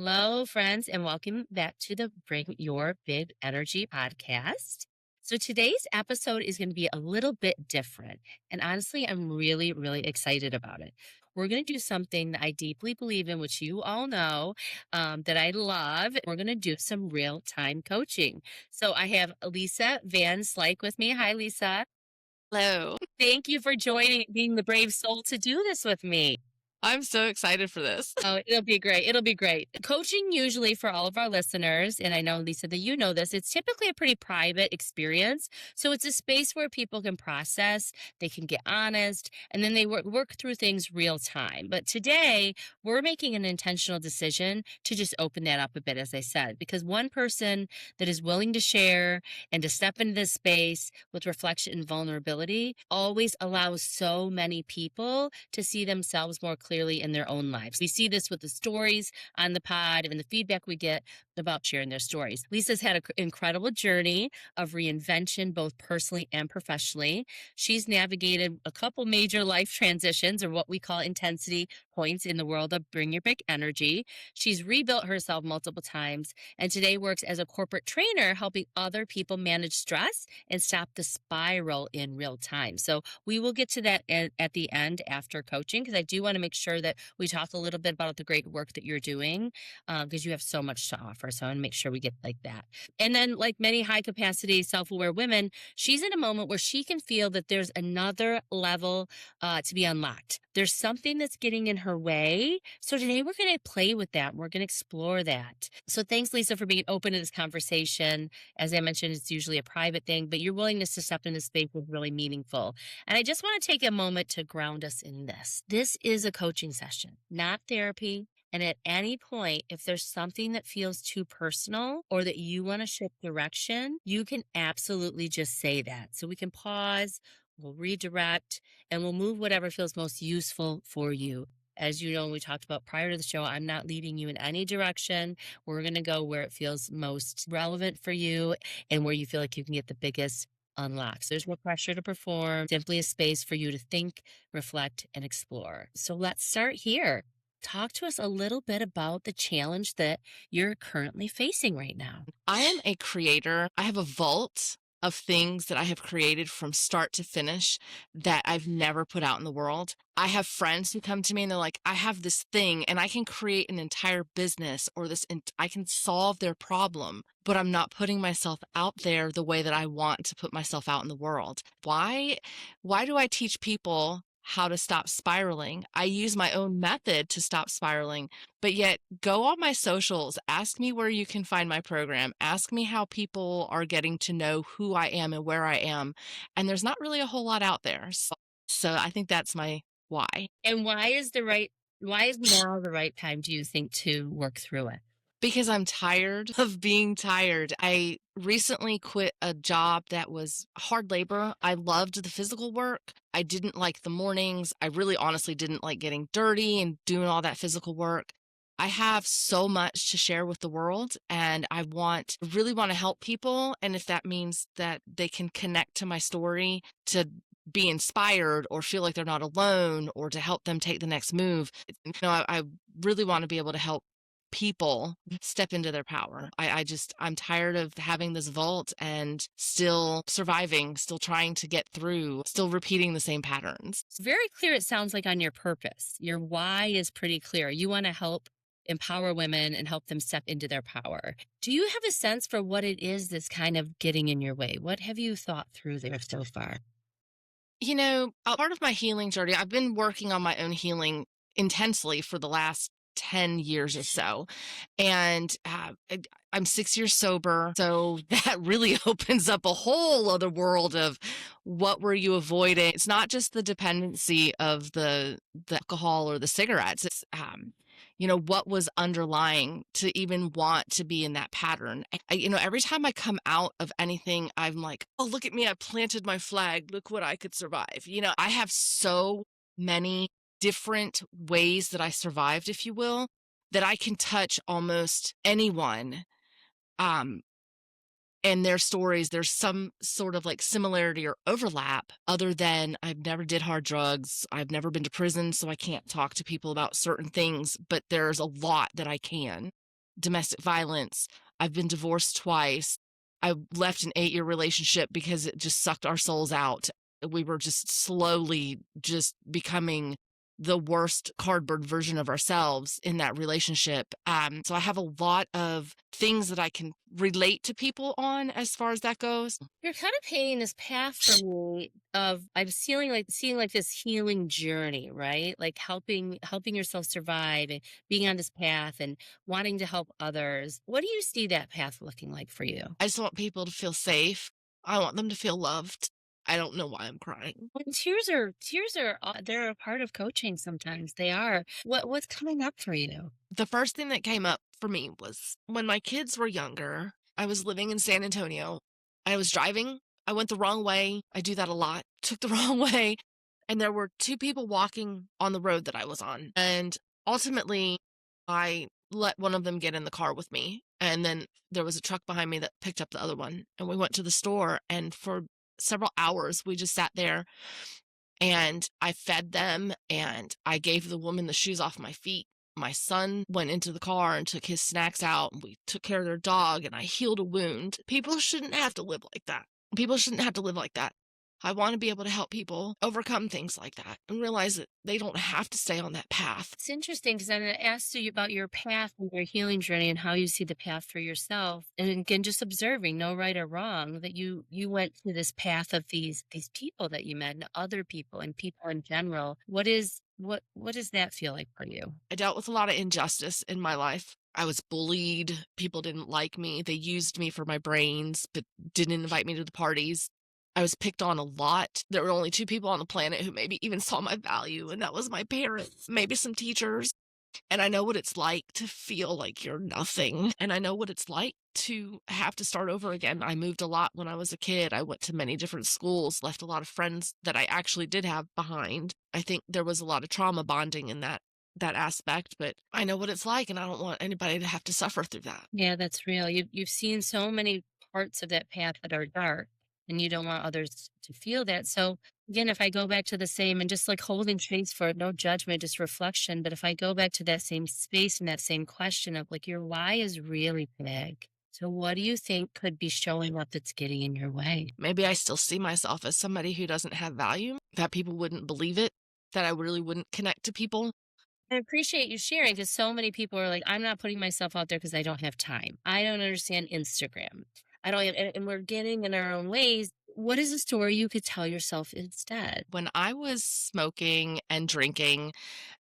Hello, friends, and welcome back to the Bring Your Big Energy podcast. So, today's episode is going to be a little bit different. And honestly, I'm really, really excited about it. We're going to do something that I deeply believe in, which you all know that I love. We're going to do some real time coaching. So, I have Lisa Van Slyke with me. Hi, Lisa. Hello. Thank you for joining, being the brave soul to do this with me. I'm so excited for this. Oh, it'll be great. It'll be great. Coaching, usually for all of our listeners, and I know, Lisa, that you know this, it's typically a pretty private experience. So it's a space where people can process, they can get honest, and then they work through things real time. But today, we're making an intentional decision to just open that up a bit, as I said, because one person that is willing to share and to step into this space with reflection and vulnerability always allows so many people to see themselves more clearly in their own lives. We see this with the stories on the pod and the feedback we get about sharing their stories. Lisa's had an incredible journey of reinvention, both personally and professionally. She's navigated a couple major life transitions, or what we call intensity points in the world of Bring Your Big Energy. She's rebuilt herself multiple times and today works as a corporate trainer, helping other people manage stress and stop the spiral in real time. So we will get to that at the end after coaching, because I do want to make sure that we talk a little bit about the great work that you're doing, because you have so much to offer. So I want to make sure we get like that. And then, like many high capacity, self aware women, she's in a moment where she can feel that there's another level to be unlocked. There's something that's getting in her way. So today we're going to play with that. We're going to explore that. So thanks, Lisa, for being open to this conversation. As I mentioned, it's usually a private thing, but your willingness to step into space was really meaningful. And I just want to take a moment to ground us in this. This is a coaching session, not therapy. And at any point, if there's something that feels too personal or that you want to shift direction, you can absolutely just say that. So we can pause, we'll redirect, and we'll move whatever feels most useful for you. As you know, we talked about prior to the show, I'm not leading you in any direction. We're going to go where it feels most relevant for you and where you feel like you can get the biggest unlocks. There's no pressure to perform, simply a space for you to think, reflect, and explore. So let's start here. Talk to us a little bit about the challenge that you're currently facing right now. I am a creator. I have a vault of things that I have created from start to finish that I've never put out in the world. I have friends who come to me and they're like, I have this thing and I can create an entire business or I can solve their problem, but I'm not putting myself out there the way that I want to put myself out in the world. Why? Why do I teach people how to stop spiraling? I use my own method to stop spiraling, but yet go on my socials, ask me where you can find my program, ask me how people are getting to know who I am and where I am. And there's not really a whole lot out there. So I think that's my why. And why is now the right time, do you think, to work through it? Because I'm tired of being tired. I recently quit a job that was hard labor. I loved the physical work. I didn't like the mornings. I really honestly didn't like getting dirty and doing all that physical work. I have so much to share with the world and really want to help people. And if that means that they can connect to my story to be inspired or feel like they're not alone or to help them take the next move, I really want to be able to help people step into their power. I'm tired of having this vault and still surviving, still trying to get through, still repeating the same patterns. It's very clear, it sounds like, on your purpose. Your why is pretty clear. You want to help empower women and help them step into their power. Do you have a sense for what it is that's kind of getting in your way? What have you thought through there so far? Part of my healing journey, I've been working on my own healing intensely for the last 10 years or so. And I'm 6 years sober. So that really opens up a whole other world of what were you avoiding? It's not just the dependency of the alcohol or the cigarettes. It's, what was underlying to even want to be in that pattern. Every time I come out of anything, I'm like, oh, look at me. I planted my flag. Look what I could survive. I have so many different ways that I survived, if you will, that I can touch almost anyone. And their stories, there's some sort of like similarity or overlap other than I've never did hard drugs. I've never been to prison, so I can't talk to people about certain things, but there's a lot that I can. domestic violence. I've been divorced twice. I left an 8-year relationship because it just sucked our souls out. We were just slowly just becoming the worst cardboard version of ourselves in that relationship. So I have a lot of things that I can relate to people on as far as that goes. You're kind of painting this path for me of I'm seeing like this healing journey, right? Like helping yourself survive and being on this path and wanting to help others. What do you see that path looking like for you? I just want people to feel safe. I want them to feel loved. I don't know why I'm crying. And tears are they're a part of coaching sometimes. They are. What's coming up for you? The first thing that came up for me was when my kids were younger, I was living in San Antonio. I was driving. I went the wrong way. I do that a lot. Took the wrong way. And there were two people walking on the road that I was on. And ultimately, I let one of them get in the car with me. And then there was a truck behind me that picked up the other one. And we went to the store. And for several hours, we just sat there and I fed them and I gave the woman the shoes off my feet. My son went into the car and took his snacks out, and we took care of their dog, and I healed a wound. People shouldn't have to live like that. People shouldn't have to live like that. I want to be able to help people overcome things like that and realize that they don't have to stay on that path. It's interesting because I'm going to ask you about your path and your healing journey and how you see the path for yourself. And again, just observing, no right or wrong, that you went through this path of these people that you met and other people and people in general. What does that feel like for you? I dealt with a lot of injustice in my life. I was bullied. People didn't like me. They used me for my brains, but didn't invite me to the parties. I was picked on a lot. There were only two people on the planet who maybe even saw my value, and that was my parents, maybe some teachers. And I know what it's like to feel like you're nothing. And I know what it's like to have to start over again. I moved a lot when I was a kid. I went to many different schools, left a lot of friends that I actually did have behind. I think there was a lot of trauma bonding in that aspect, but I know what it's like and I don't want anybody to have to suffer through that. Yeah, that's real. You've seen so many parts of that path that are dark, and you don't want others to feel that. So again, if I go back to the same and just like holding space for it, no judgment, just reflection. But if I go back to that same space and that same question of like your why is really big. So what do you think could be showing up that's getting in your way? Maybe I still see myself as somebody who doesn't have value, that people wouldn't believe it, that I really wouldn't connect to people. I appreciate you sharing because so many people are like, I'm not putting myself out there because I don't have time. I don't understand Instagram. I don't have, and we're getting in our own ways. What is a story you could tell yourself instead? When I was smoking and drinking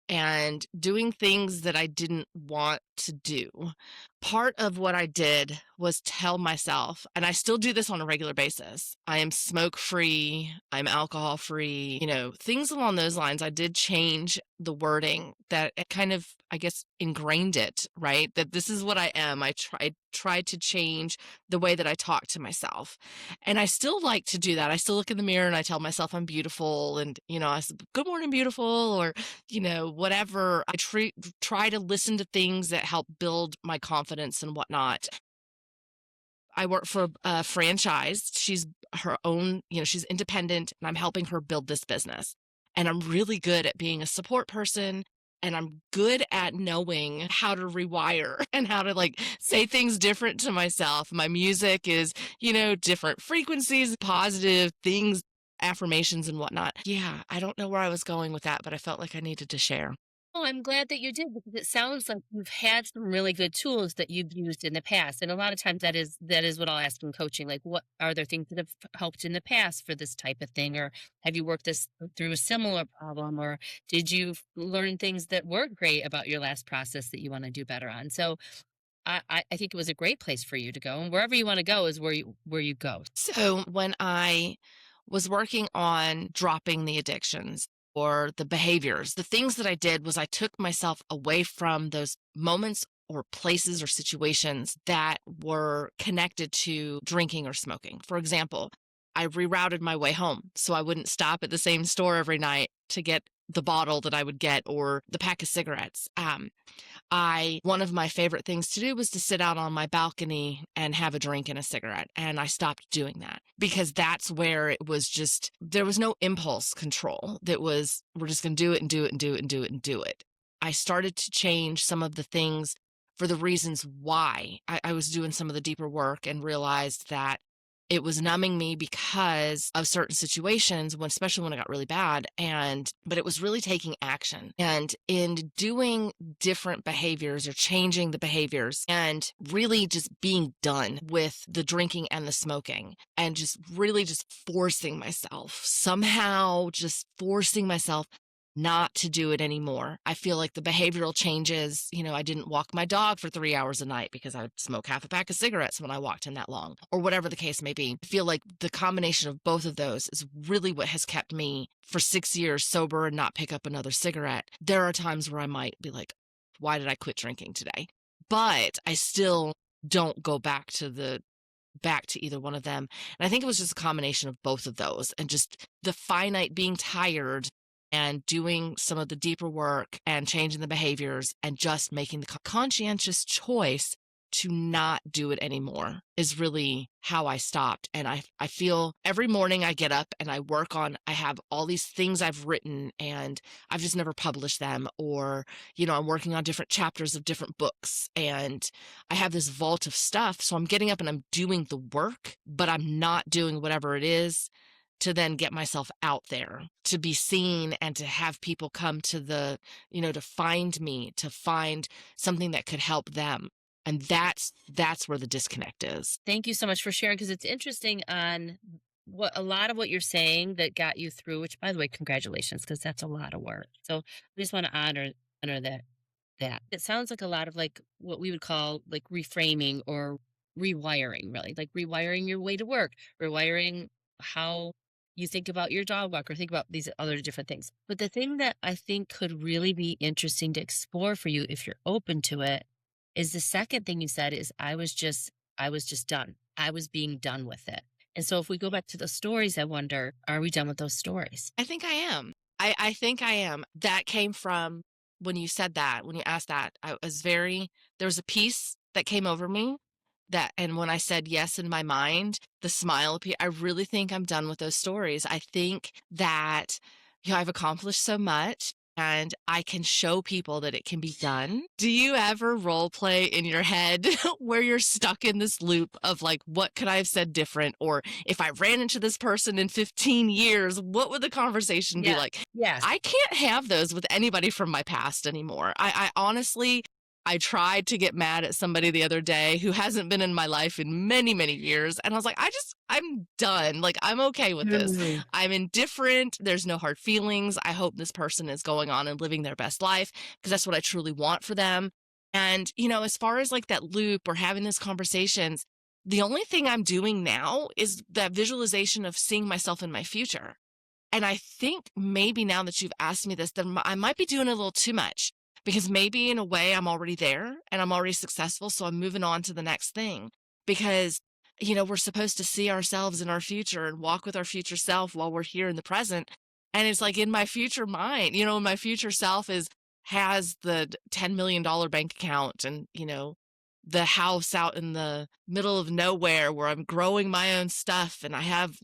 and doing things that I didn't want to do, part of what I did was tell myself, and I still do this on a regular basis, I am smoke free, I'm alcohol free, things along those lines. I did change the wording that it kind of, I guess, ingrained it, right? That this is what I am. I tried to change the way that I talk to myself. And I still like to do that. I still look in the mirror and I tell myself I'm beautiful and, I said, good morning, beautiful, or, whatever. I try to listen to things that help build my confidence and whatnot. I work for a franchise. She's her own, she's independent and I'm helping her build this business. And I'm really good at being a support person and I'm good at knowing how to rewire and how to say things different to myself. My music is, different frequencies, positive things, affirmations and whatnot. Yeah, I don't know where I was going with that, but I felt like I needed to share. Oh, I'm glad that you did because it sounds like you've had some really good tools that you've used in the past. And a lot of times that is what I'll ask in coaching. Like, what are there things that have helped in the past for this type of thing? Or have you worked this through a similar problem? Or did you learn things that weren't great about your last process that you want to do better on? So I think it was a great place for you to go. And wherever you want to go is where you go. So when I was working on dropping the addictions or the behaviors, the things that I did was I took myself away from those moments or places or situations that were connected to drinking or smoking. For example, I rerouted my way home so I wouldn't stop at the same store every night to get the bottle that I would get or the pack of cigarettes. One of my favorite things to do was to sit out on my balcony and have a drink and a cigarette. And I stopped doing that because that's where it was just, there was no impulse control. That was, we're just going to do it and do it and do it and do it and do it. I started to change some of the things for the reasons why. I was doing some of the deeper work and realized that it was numbing me because of certain situations when, especially when it got really bad. But it was really taking action, and in doing different behaviors or changing the behaviors and really just being done with the drinking and the smoking and just really just forcing myself, somehow just forcing myself not to do it anymore. I feel like the behavioral changes, I didn't walk my dog for 3 hours a night because I would smoke half a pack of cigarettes when I walked in that long, or whatever the case may be. I feel like the combination of both of those is really what has kept me for 6 years sober and not pick up another cigarette. There are times where I might be like, why did I quit drinking today? But I still don't go back to either one of them. And I think it was just a combination of both of those and just the finite being tired and doing some of the deeper work and changing the behaviors and just making the conscientious choice to not do it anymore is really how I stopped. And I feel every morning I get up and I have all these things I've written and I've just never published them, or, I'm working on different chapters of different books and I have this vault of stuff. So I'm getting up and I'm doing the work, but I'm not doing whatever it is to then get myself out there, to be seen and to have people come to to find me, to find something that could help them. And that's where the disconnect is. Thank you so much for sharing, because it's interesting on what a lot of what you're saying that got you through, which by the way, congratulations, because that's a lot of work. So I just want to honor that. It sounds like a lot of like what we would call like reframing or rewiring, really. Like rewiring your way to work, rewiring how you think about your dog walk or think about these other different things. But the thing that I think could really be interesting to explore for you if you're open to it is the second thing you said is I was just done. I was being done with it. And so if we go back to the stories, I wonder, are we done with those stories? I think I am. I think I am. That came from when you said that, when you asked that, there was a piece that came over me and when I said yes in my mind, the smile appeared. I really think I'm done with those stories. I think that, I've accomplished so much and I can show people that it can be done. Do you ever role play in your head where you're stuck in this loop of like, what could I have said different? Or if I ran into this person in 15 years, what would the conversation be Yeah. like? Yes. I can't have those with anybody from my past anymore. I honestly, I tried to get mad at somebody the other day who hasn't been in my life in many, many years. And I was like, I'm done. Like, I'm okay with this. Mm. I'm indifferent. There's no hard feelings. I hope this person is going on and living their best life because that's what I truly want for them. And, as far as like that loop or having these conversations, the only thing I'm doing now is that visualization of seeing myself in my future. And I think maybe now that you've asked me this, then I might be doing a little too much because maybe in a way I'm already there and I'm already successful. So I'm moving on to the next thing because, we're supposed to see ourselves in our future and walk with our future self while we're here in the present. And it's like in my future mind, my future self has the $10 million bank account and, the house out in the middle of nowhere where I'm growing my own stuff and I have,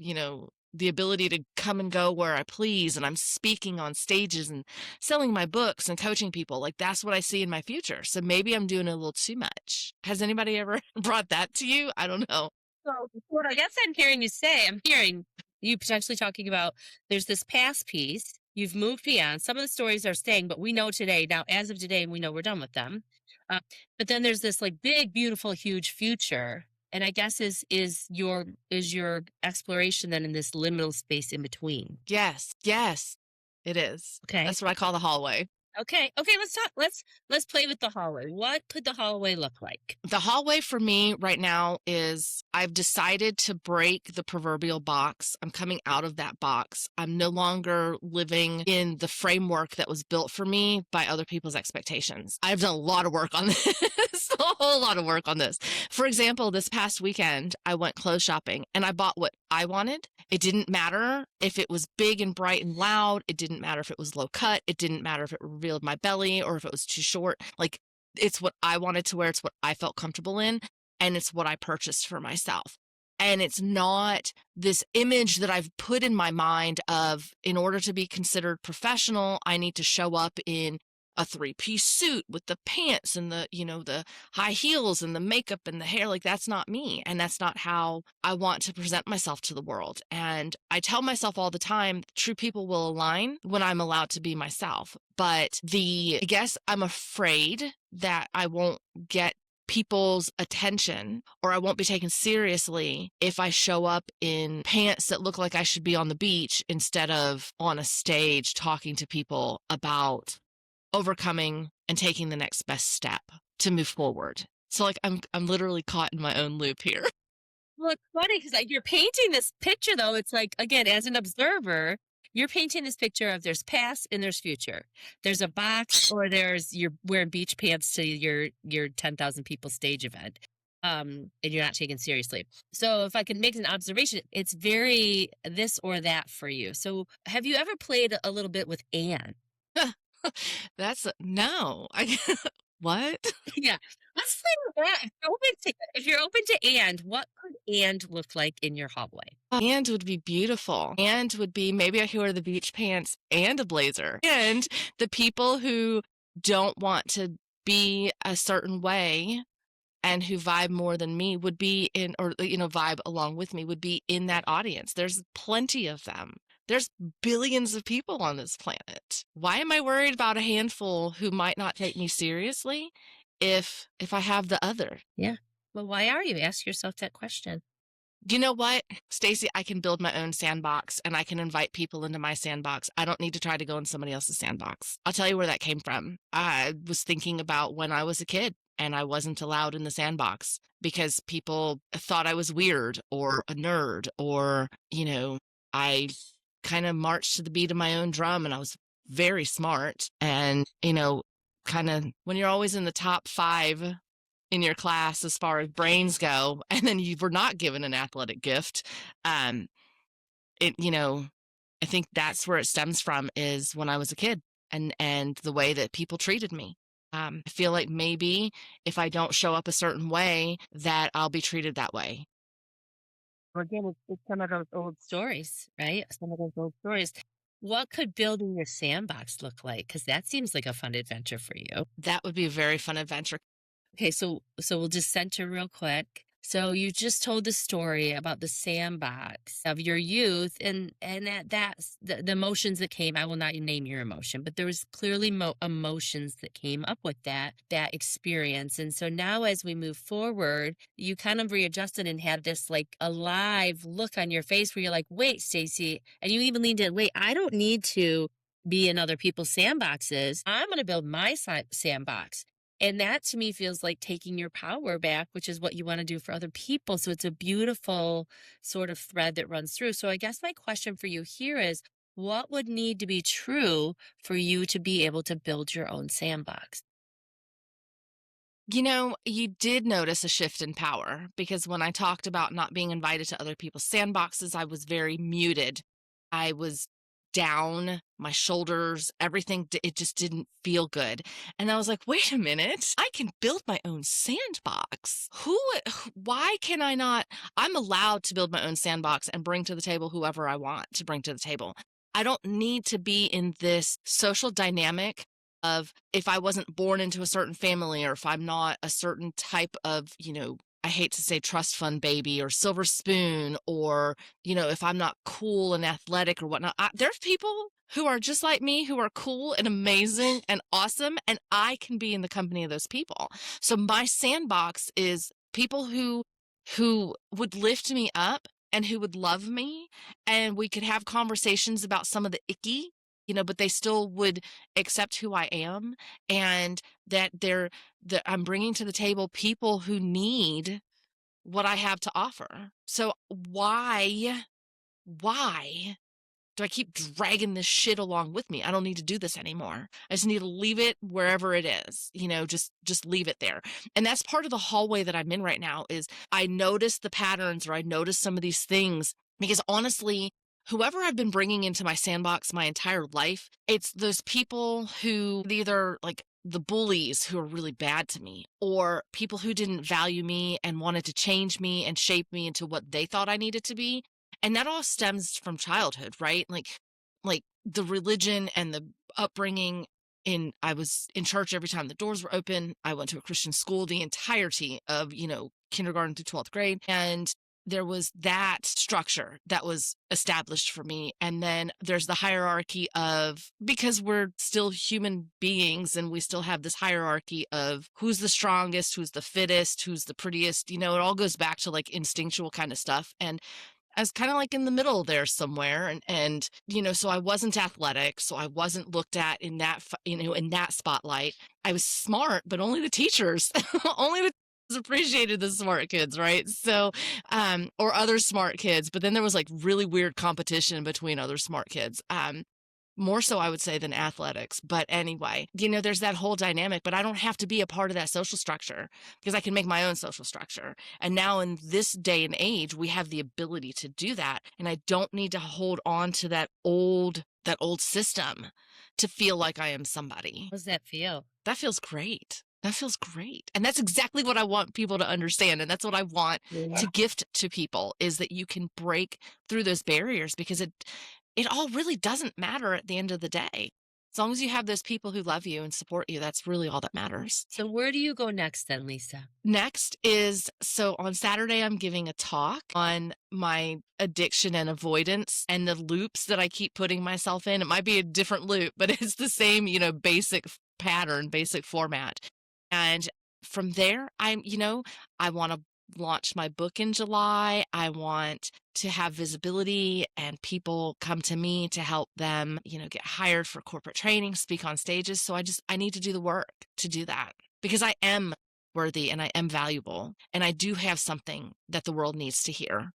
the ability to come and go where I please. And I'm speaking on stages and selling my books and coaching people. Like that's what I see in my future. So maybe I'm doing a little too much. Has anybody ever brought that to you? I don't know. So what I guess I'm hearing you potentially talking about there's this past piece. You've moved beyond. Some of the stories are staying, but we know today, now as of today, we know we're done with them. Uh, but then there's this like big, beautiful, huge future. And I guess is your exploration then in this liminal space in between. Yes. Yes, it is. Okay. That's what I call the hallway. Okay. Okay. Let's talk. Let's play with the hallway. What could the hallway look like? The hallway for me right now is I've decided to break the proverbial box. I'm coming out of that box. I'm no longer living in the framework that was built for me by other people's expectations. I've done a lot of work on this, a whole lot of work on this. For example, this past weekend, I went clothes shopping and I bought what I wanted. It didn't matter if it was big and bright and loud. It didn't matter if it was low cut. It didn't matter if it revealed my belly or if it was too short. Like, it's what I wanted to wear. It's what I felt comfortable in. And it's what I purchased for myself. And it's not this image that I've put in my mind of, in order to be considered professional, I need to show up in a three-piece suit with the pants and the high heels and the makeup and the hair. Like, that's not me. And that's not how I want to present myself to the world. And I tell myself all the time, true people will align when I'm allowed to be myself. But I guess I'm afraid that I won't get people's attention, or I won't be taken seriously if I show up in pants that look like I should be on the beach instead of on a stage talking to people about overcoming and taking the next best step to move forward. So like I'm literally caught in my own loop here. Well, it's funny because like you're painting this picture though. It's like again, as an observer, you're painting this picture of there's past and there's future. There's a box or there's you're wearing beach pants to your 10,000 people stage event. And you're not taken seriously. So if I can make an observation, it's very this or that for you. So have you ever played a little bit with Anne? No. What? Yeah. Let's play with that. If you're open to and, what could and look like in your hallway? And would be beautiful. And would be maybe I could wear the beach pants and a blazer. And the people who don't want to be a certain way and who vibe more than me would be in, or, vibe along with me would be in that audience. There's plenty of them. There's billions of people on this planet. Why am I worried about a handful who might not take me seriously if I have the other? Yeah. Well, why are you? Ask yourself that question. You know what, Stacey, I can build my own sandbox and I can invite people into my sandbox. I don't need to try to go in somebody else's sandbox. I'll tell you where that came from. I was thinking about when I was a kid and I wasn't allowed in the sandbox because people thought I was weird or a nerd, or, I kind of marched to the beat of my own drum and I was very smart. And, kind of when you're always in the top 5 in your class as far as brains go, and then you were not given an athletic gift, it, I think that's where it stems from, is when I was a kid and the way that people treated me. I feel like maybe if I don't show up a certain way, that I'll be treated that way. Well, again, it's some of those old stories, right? Some of those old stories. What could building your sandbox look like? Because that seems like a fun adventure for you. That would be a very fun adventure. Okay, so we'll just center real quick. So you just told the story about the sandbox of your youth, and that's the emotions that came. I will not name your emotion, but there was clearly emotions that came up with that experience. And so now, as we move forward, you kind of readjusted and had this like alive look on your face where you're like, "Wait, Stacey," and you even leaned in. Wait, I don't need to be in other people's sandboxes. I'm going to build my sandbox. And that to me feels like taking your power back, which is what you want to do for other people. So it's a beautiful sort of thread that runs through. So I guess my question for you here is, what would need to be true for you to be able to build your own sandbox? You did notice a shift in power, because when I talked about not being invited to other people's sandboxes, I was very muted. I was down, my shoulders, everything, it just didn't feel good. And I was like, wait a minute, I can build my own sandbox. Why can I not? I'm allowed to build my own sandbox and bring to the table whoever I want to bring to the table. I don't need to be in this social dynamic of, if I wasn't born into a certain family, or if I'm not a certain type of, I hate to say trust fund baby or silver spoon, or, if I'm not cool and athletic or whatnot, there's people who are just like me, who are cool and amazing and awesome, and I can be in the company of those people. So my sandbox is people who would lift me up and who would love me, and we could have conversations about some of the icky, but they still would accept who I am, and that I'm bringing to the table people who need what I have to offer. So why do I keep dragging this shit along with me? I don't need to do this anymore. I just need to leave it wherever it is, just leave it there. And that's part of the hallway that I'm in right now, is I notice the patterns, or I notice some of these things, because honestly, whoever I've been bringing into my sandbox my entire life, it's those people who either like the bullies who are really bad to me, or people who didn't value me and wanted to change me and shape me into what they thought I needed to be. And that all stems from childhood, right? Like the religion and the upbringing I was in church every time the doors were open. I went to a Christian school the entirety of, kindergarten through 12th grade. And there was that structure that was established for me. And then there's the hierarchy of, because we're still human beings and we still have this hierarchy of who's the strongest, who's the fittest, who's the prettiest, it all goes back to like instinctual kind of stuff. And I was kind of like in the middle there somewhere. So I wasn't athletic. So I wasn't looked at in that spotlight. I was smart, but only the teachers, only the teachers appreciated the smart kids. Right. So, or other smart kids, but then there was like really weird competition between other smart kids. More so, I would say, than athletics. But anyway, there's that whole dynamic, but I don't have to be a part of that social structure because I can make my own social structure. And now in this day and age, we have the ability to do that. And I don't need to hold on to that old system to feel like I am somebody. How does that feel? That feels great. That feels great. And that's exactly what I want people to understand. And that's what I want Yeah. to gift to people is that you can break through those barriers because it all really doesn't matter at the end of the day. As long as you have those people who love you and support you, that's really all that matters. So where do you go next then, Lisa? Next is so on Saturday, I'm giving a talk on my addiction and avoidance and the loops that I keep putting myself in. It might be a different loop, but it's the same, basic pattern, basic format. And from there, I want to launch my book in July. I want to have visibility and people come to me to help them, get hired for corporate training, speak on stages. So I need to do the work to do that because I am worthy and I am valuable. And I do have something that the world needs to hear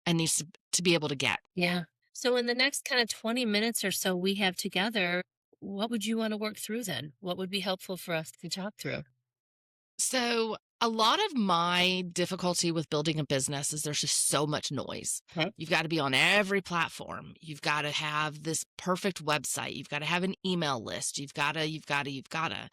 and needs to be able to get. Yeah. So in the next kind of 20 minutes or so we have together, what would you want to work through then? What would be helpful for us to talk through? So a lot of my difficulty with building a business is there's just so much noise. Okay. You've got to be on every platform. You've got to have this perfect website. You've got to have an email list. You've got to.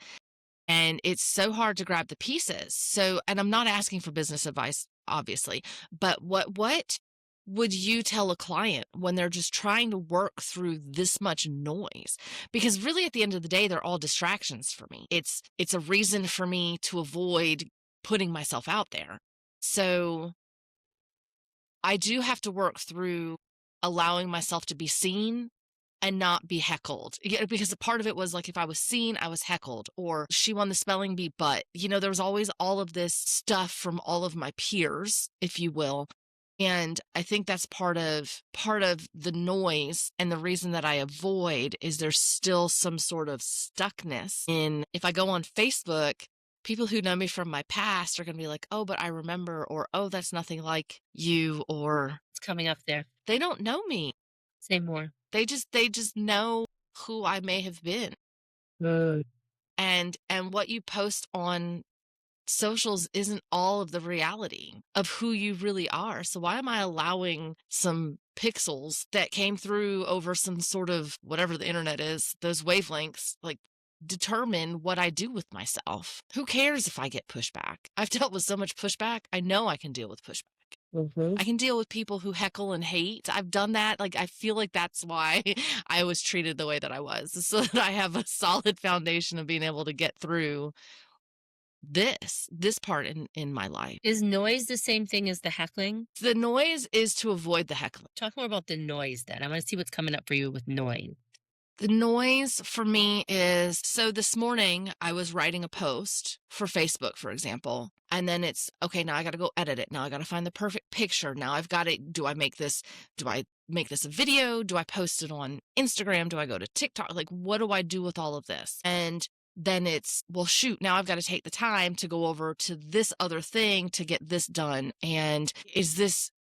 And it's so hard to grab the pieces. So, and I'm not asking for business advice, obviously, but what would you tell a client when they're just trying to work through this much noise? Because really at the end of the day, they're all distractions for me. It's a reason for me to avoid putting myself out there. So I do have to work through allowing myself to be seen and not be heckled. Yeah, because a part of it was like if I was seen, I was heckled, or she won the spelling bee, but there was always all of this stuff from all of my peers, if you will. And I think that's part of the noise. And the reason that I avoid is there's still some sort of stuckness in if I go on Facebook, people who know me from my past are going to be like, oh, but I remember, or oh, that's nothing like you, or It's coming up there. they don't know me. Say more. They just know who I may have been. Mm. And what you post on socials isn't all of the reality of who you really are. So why am I allowing some pixels that came through over some sort of whatever the internet is, those wavelengths, like determine what I do with myself? Who cares if I get pushback? I've dealt with so much pushback. I know I can deal with pushback. Mm-hmm. I can deal with people who heckle and hate. I've done that. Like, I feel like that's why I was treated the way that I was, so that I have a solid foundation of being able to get through this part in my life. Is noise the same thing as the heckling? The noise is to avoid the heckling. Talk more about the noise then. I want to see what's coming up for you with noise. The noise for me is, so this morning I was writing a post for Facebook, for example, and then it's, okay, now I got to go edit it. Now I got to find the perfect picture. Now I've got it. Do I make this a video? Do I post it on Instagram? Do I go to TikTok? Like, what do I do with all of this? And then it's, well, shoot, now I've got to take the time to go over to this other thing to get this done. And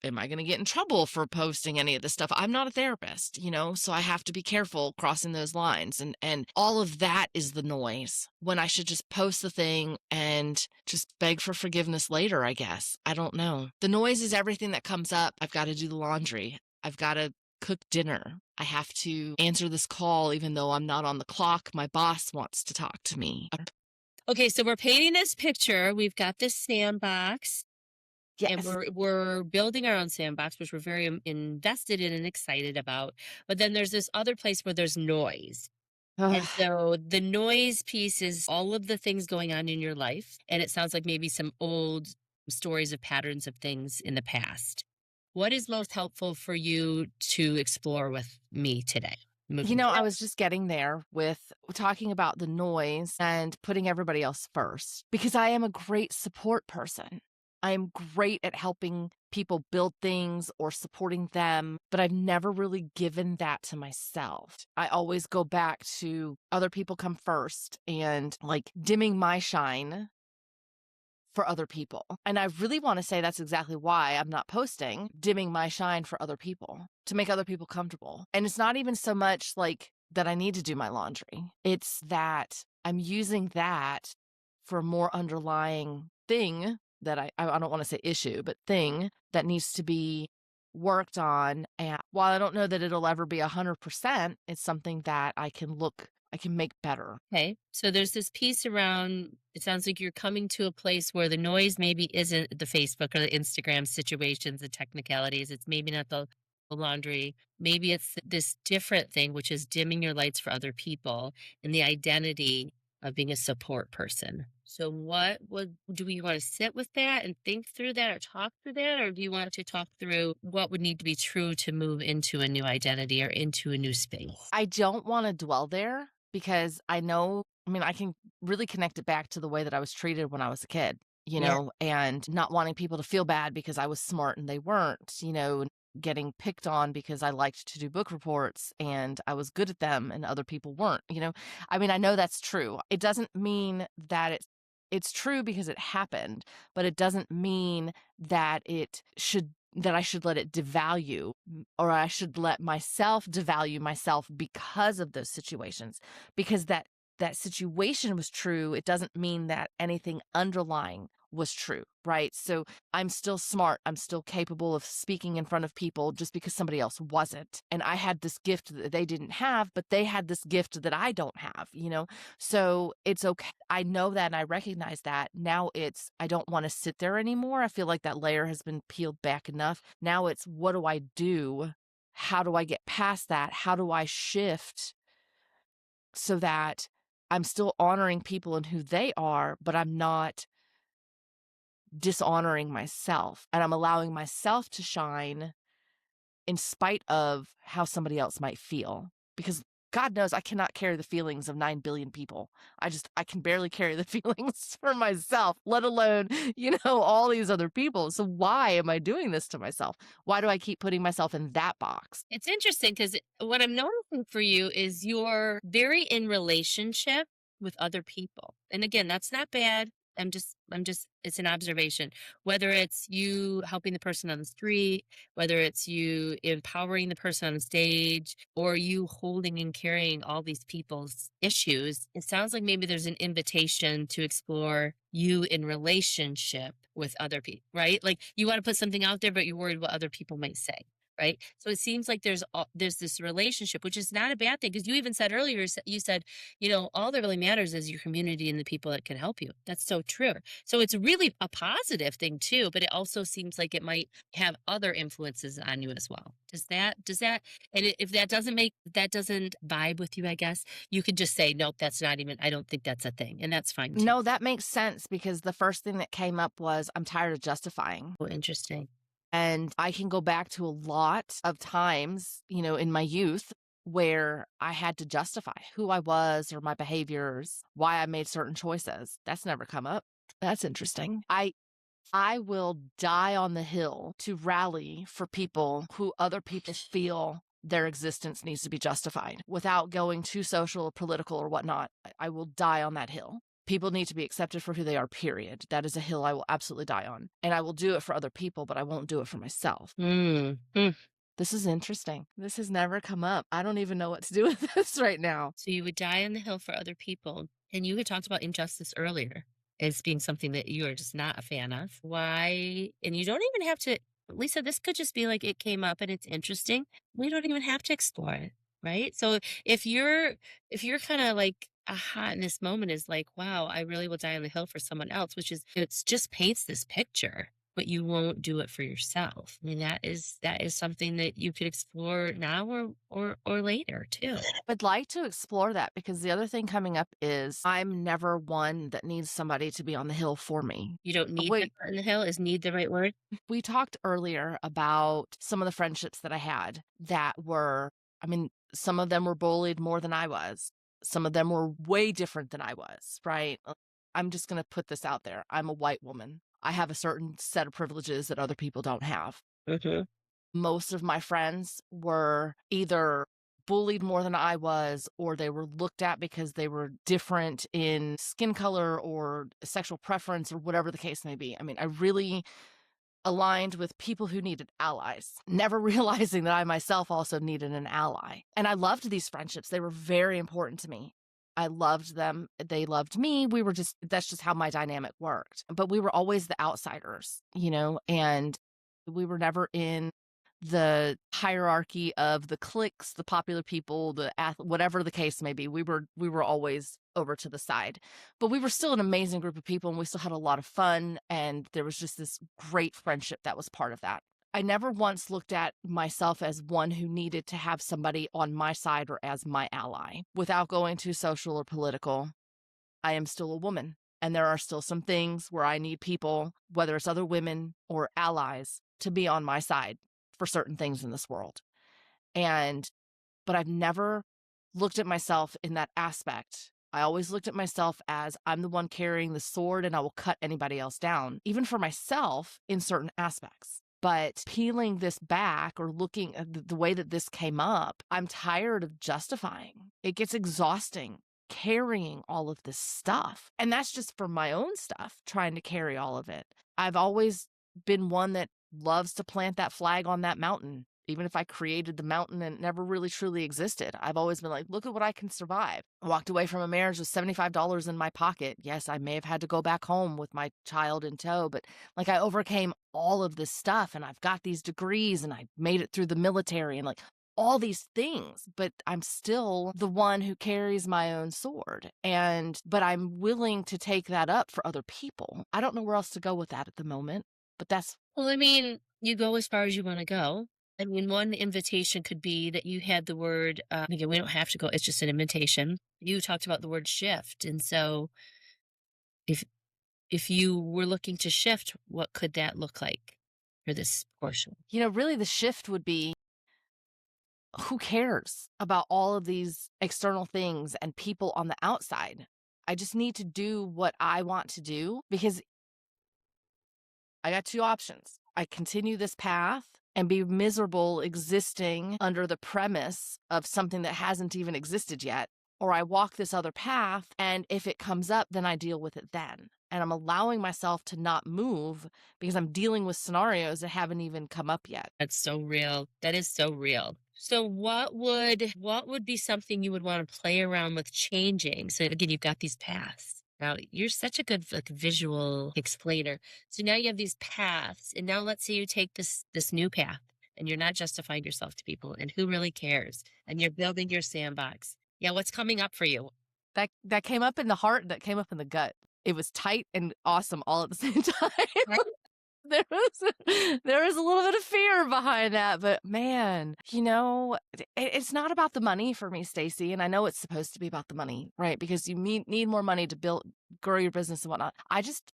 am I going to get in trouble for posting any of this stuff? I'm not a therapist, so I have to be careful crossing those lines. And all of that is the noise when I should just post the thing and just beg for forgiveness later, I guess. I don't know. The noise is everything that comes up. I've got to do the laundry. I've got to cook dinner. I have to answer this call even though I'm not on the clock. My boss wants to talk to me. Okay, so we're painting this picture. We've got this sandbox. Yes. And we're building our own sandbox, which we're very invested in and excited about. But then there's this other place where there's noise. And so the noise piece is all of the things going on in your life. And it sounds like maybe some old stories of patterns of things in the past. What is most helpful for you to explore with me today? Moving I forward? was just getting there with talking about the noise and putting everybody else first because I am a great support person. I am great at helping people build things or supporting them, but I've never really given that to myself. I always go back to other people come first and like dimming my shine for other people. And I really want to say that's exactly why I'm not posting, dimming my shine for other people to make other people comfortable. And it's not even so much like that I need to do my laundry, it's that I'm using that for a more underlying thing that I don't want to say issue, but thing that needs to be worked on. And while I don't know that it'll ever be 100%, it's something that I can make better. Okay. So there's this piece around, it sounds like you're coming to a place where the noise maybe isn't the Facebook or the Instagram situations, the technicalities. It's maybe not the laundry. Maybe it's this different thing, which is dimming your lights for other people and the identity of being a support person. So what would do we want to sit with that and think through that or talk through that? Or do you want to talk through what would need to be true to move into a new identity or into a new space? I don't wanna dwell there because I mean, I can really connect it back to the way that I was treated when I was a kid, Yeah. and not wanting people to feel bad because I was smart and they weren't, getting picked on because I liked to do book reports and I was good at them and other people weren't. I mean, I know that's true. It doesn't mean that it's true because it happened, but it doesn't mean that I should let it devalue or I should let myself devalue myself because of those situations. Because that situation was true, it doesn't mean that anything underlying was true, right? So I'm still smart. I'm still capable of speaking in front of people just because somebody else wasn't. And I had this gift that they didn't have, but they had this gift that I don't have. So it's okay. I know that and I recognize that. Now I don't want to sit there anymore. I feel like that layer has been peeled back enough. Now it's what do I do? How do I get past that? How do I shift so that I'm still honoring people and who they are, but I'm not dishonoring myself and I'm allowing myself to shine in spite of how somebody else might feel. Because God knows I cannot carry the feelings of 9 billion people. I can barely carry the feelings for myself, let alone, all these other people. So why am I doing this to myself? Why do I keep putting myself in that box? It's interesting because what I'm noticing for you is you're very in relationship with other people. And again, that's not bad. It's an observation. Whether it's you helping the person on the street, whether it's you empowering the person on the stage, or you holding and carrying all these people's issues, it sounds like maybe there's an invitation to explore you in relationship with other people, right? Like you want to put something out there, but you're worried what other people might say, right? So it seems like there's this relationship, which is not a bad thing because you even said earlier, you said, all that really matters is your community and the people that can help you. That's so true. So it's really a positive thing too, but it also seems like it might have other influences on you as well. Does that, and if that doesn't vibe with you, I guess you could just say, nope, that's not even, I don't think that's a thing. And that's fine too. No, that makes sense because the first thing that came up was I'm tired of justifying. Oh, interesting. And I can go back to a lot of times, in my youth where I had to justify who I was or my behaviors, why I made certain choices. That's never come up. That's interesting. I will die on the hill to rally for people who other people feel their existence needs to be justified without going too social or political or whatnot. I will die on that hill. People need to be accepted for who they are, period. That is a hill I will absolutely die on. And I will do it for other people, but I won't do it for myself. Mm. This is interesting. This has never come up. I don't even know what to do with this right now. So you would die on the hill for other people. And you had talked about injustice earlier as being something that you are just not a fan of. Why? And you don't even have to, Lisa, this could just be like it came up and it's interesting. We don't even have to explore it. Right. So if you're kind of like aha in this moment is like, wow, I really will die on the hill for someone else, which is it's just paints this picture. but you won't do it for yourself. I mean, that is something that you could explore now or later too. I'd like to explore that because the other thing coming up is I'm never one that needs somebody to be on the hill for me. You don't need the Wait, foot in the hill. Is need the right word? we talked earlier about some of the friendships that I had that were, I mean, some of them were bullied more than I was. Some of them were way different than I was, right? I'm just going to put this out there. I'm a white woman. I have a certain set of privileges that other people don't have. Mhm. Most of my friends were either bullied more than I was, or they were looked at because they were different in skin color or sexual preference or whatever the case may be. I mean, I really aligned with people who needed allies, never realizing that I myself also needed an ally. And I loved these friendships. They were very important to me. I loved them. They loved me. We were just, that's just how my dynamic worked. But we were always the outsiders, and we were never in the hierarchy of the cliques, the popular people, whatever the case may be. We were always over to the side. But we were still an amazing group of people and we still had a lot of fun and there was just this great friendship that was part of that. I never once looked at myself as one who needed to have somebody on my side or as my ally. Without going too social or political, I am still a woman. And there are still some things where I need people, whether it's other women or allies, to be on my side for certain things in this world. And, but I've never looked at myself in that aspect. I always looked at myself as I'm the one carrying the sword and I will cut anybody else down, even for myself in certain aspects. But peeling this back or looking at the way that this came up, I'm tired of justifying. It gets exhausting carrying all of this stuff. And that's just for my own stuff, trying to carry all of it. I've always been one that loves to plant that flag on that mountain. Even if I created the mountain and it never really truly existed, I've always been like, look at what I can survive. I walked away from a marriage with $75 in my pocket. Yes, I may have had to go back home with my child in tow, but like I overcame all of this stuff and I've got these degrees and I made it through the military and like all these things, but I'm still the one who carries my own sword. But I'm willing to take that up for other people. I don't know where else to go with that at the moment, but that's Well, I mean, you go as far as you wanna go. I mean, one invitation could be that you had the word, again, we don't have to go, it's just an invitation. You talked about the word shift, and so if if you were looking to shift, what could that look like for this portion? really the shift would be who cares about all of these external things and people on the outside? I just need to do what I want to do because I got two options. I continue this path and be miserable existing under the premise of something that hasn't even existed yet, or I walk this other path and if it comes up, then I deal with it then. And I'm allowing myself to not move because I'm dealing with scenarios that haven't even come up yet. That's so real. That is so real. So what would be something you would want to play around with changing? So again, you've got these paths. Now you're such a good like visual explainer. So now you have these paths, and now let's say you take this new path, and you're not justifying yourself to people, and who really cares? And you're building your sandbox. Yeah, what's coming up for you? That came up in the heart, that came up in the gut. It was tight and awesome all at the same time. Right? There was a little bit of fear behind that, but man, it's not about the money for me, Stacey, and I know it's supposed to be about the money, right? Because you need more money to grow your business and whatnot. I just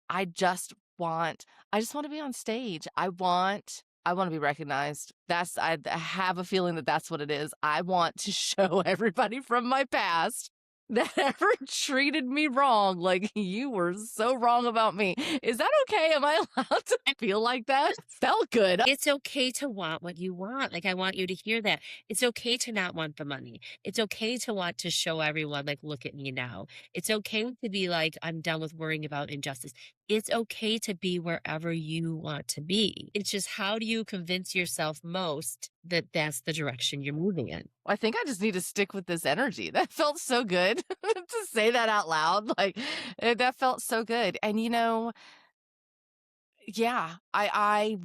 want to be on stage. I want to be recognized. I have a feeling that that's what it is. I want to show everybody from my past that ever treated me wrong, like you were so wrong about me. Is that okay? Am I allowed to feel like that? Felt good. It's okay to want what you want. Like, I want you to hear that. It's okay to not want the money. It's okay to want to show everyone, like, look at me now. It's okay to be like, I'm done with worrying about injustice. It's okay to be wherever you want to be. It's just how do you convince yourself most that that's the direction you're moving in? I think I just need to stick with this energy. That felt so good to say that out loud. Like that felt so good. And yeah, I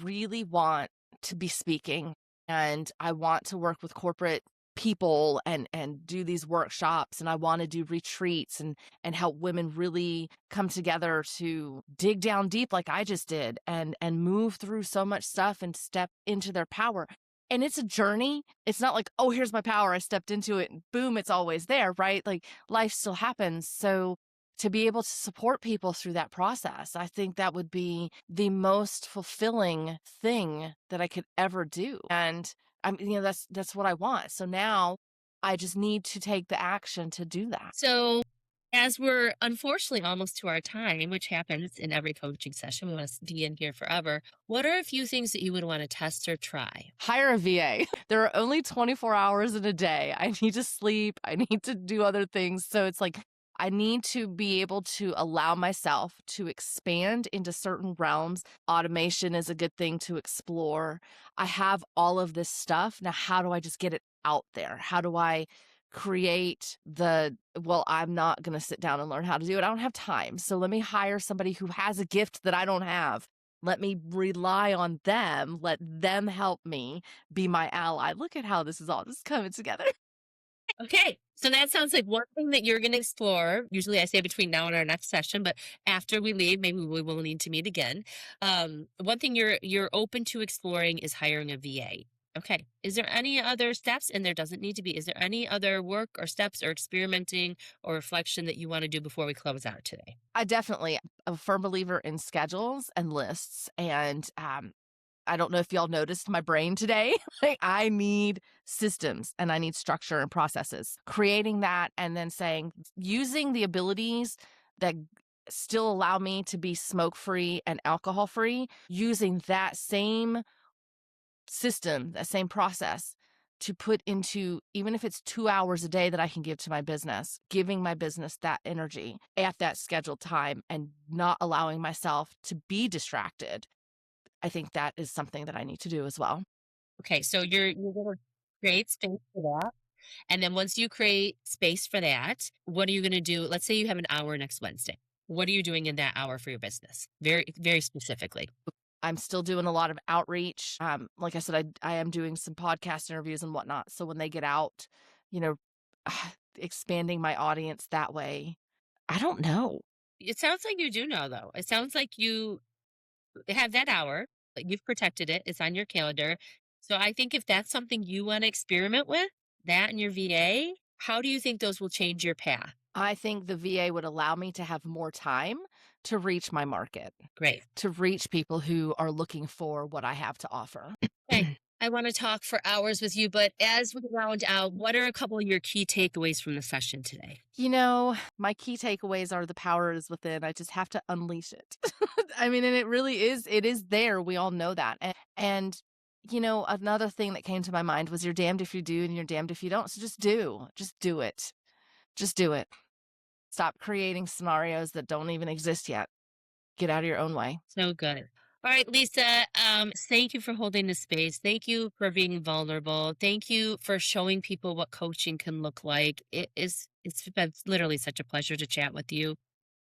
really want to be speaking and I want to work with corporate people and do these workshops, and I want to do retreats and help women really come together to dig down deep like I just did and move through so much stuff and step into their power. And it's a journey. It's not like, oh, here's my power. I stepped into it and boom, it's always there, right? Like life still happens. So to be able to support people through that process, I think that would be the most fulfilling thing that I could ever do. And that's what I want. So now I just need to take the action to do that. So, as we're unfortunately almost to our time, which happens in every coaching session, we want to be in here forever. What are a few things that you would want to test or try? Hire a VA. There are only 24 hours in a day. I need to sleep. I need to do other things. So it's like I need to be able to allow myself to expand into certain realms. Automation is a good thing to explore. I have all of this stuff. Now, how do I just get it out there? How do I create well, I'm not going to sit down and learn how to do it. I don't have time. So let me hire somebody who has a gift that I don't have. Let me rely on them. Let them help me be my ally. Look at how this is all just coming together. Okay, so that sounds like one thing that you're going to explore. Usually, I say between now and our next session, but after we leave, maybe we will need to meet again. One thing you're open to exploring is hiring a VA. Okay, is there any other steps? And there doesn't need to be. Is there any other work or steps or experimenting or reflection that you want to do before we close out today? I definitely am a firm believer in schedules and lists. And I don't know if y'all noticed my brain today. Like I need systems and I need structure and processes. Creating that and then saying, using the abilities that still allow me to be smoke free and alcohol free, using that same system, that same process to put into, even if it's 2 hours a day that I can give to my business, giving my business that energy at that scheduled time and not allowing myself to be distracted. I think that is something that I need to do as well. Okay, so you're going to create space for that. And then once you create space for that, what are you going to do? Let's say you have an hour next Wednesday. What are you doing in that hour for your business? Very, very specifically. I'm still doing a lot of outreach. Like I said, I am doing some podcast interviews and whatnot. So when they get out, you know, expanding my audience that way, I don't know. It sounds like you do know, though. It sounds like you have that hour, but you've protected it. It's on your calendar. So I think if that's something you want to experiment with, that and your VA, how do you think those will change your path? I think the VA would allow me to have more time to reach my market, Great. to reach people who are looking for what I have to offer. Okay. I want to talk for hours with you, but as we round out, what are a couple of your key takeaways from the session today? My key takeaways are the power is within. I just have to unleash it. I mean, and it really is, it is there. We all know that. And another thing that came to my mind was you're damned if you do and you're damned if you don't. So just do it. Just do it. Stop creating scenarios that don't even exist yet. Get out of your own way. So good. All right, Lisa, thank you for holding the space. Thank you for being vulnerable. Thank you for showing people what coaching can look like. It's been literally such a pleasure to chat with you.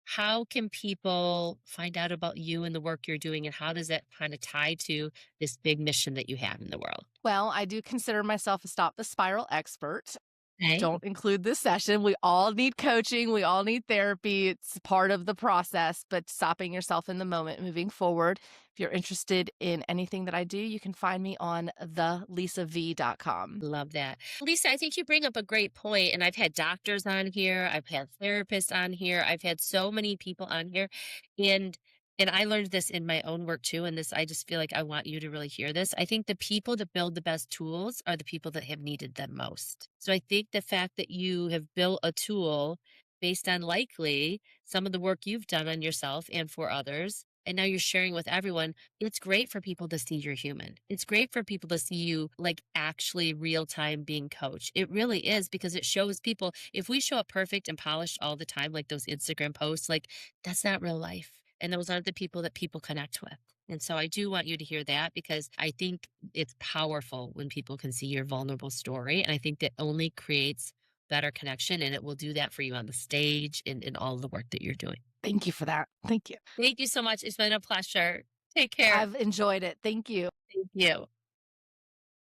How can people find out about you and the work you're doing, and how does that kind of tie to this big mission that you have in the world? Well, I do consider myself a stop the spiral expert. Okay. Don't include this session. We all need coaching. We all need therapy. It's part of the process, but stopping yourself in the moment, moving forward. If you're interested in anything that I do, you can find me on thelisav.com. Love that. Lisa, I think you bring up a great point, and I've had doctors on here, I've had therapists on here, I've had so many people on here, and I learned this in my own work too, and this I just feel like I want you to really hear this. I think the people that build the best tools are the people that have needed them most. So I think the fact that you have built a tool based on likely some of the work you've done on yourself and for others, and now you're sharing with everyone, it's great for people to see you're human. It's great for people to see you like actually real time being coached. It really is because it shows people if we show up perfect and polished all the time, like those Instagram posts, like that's not real life. And those aren't the people that people connect with. And so I do want you to hear that because I think it's powerful when people can see your vulnerable story. And I think that only creates better connection and it will do that for you on the stage and in all the work that you're doing. Thank you for that. Thank you. Thank you so much. It's been a pleasure. Take care. I've enjoyed it. Thank you. Thank you.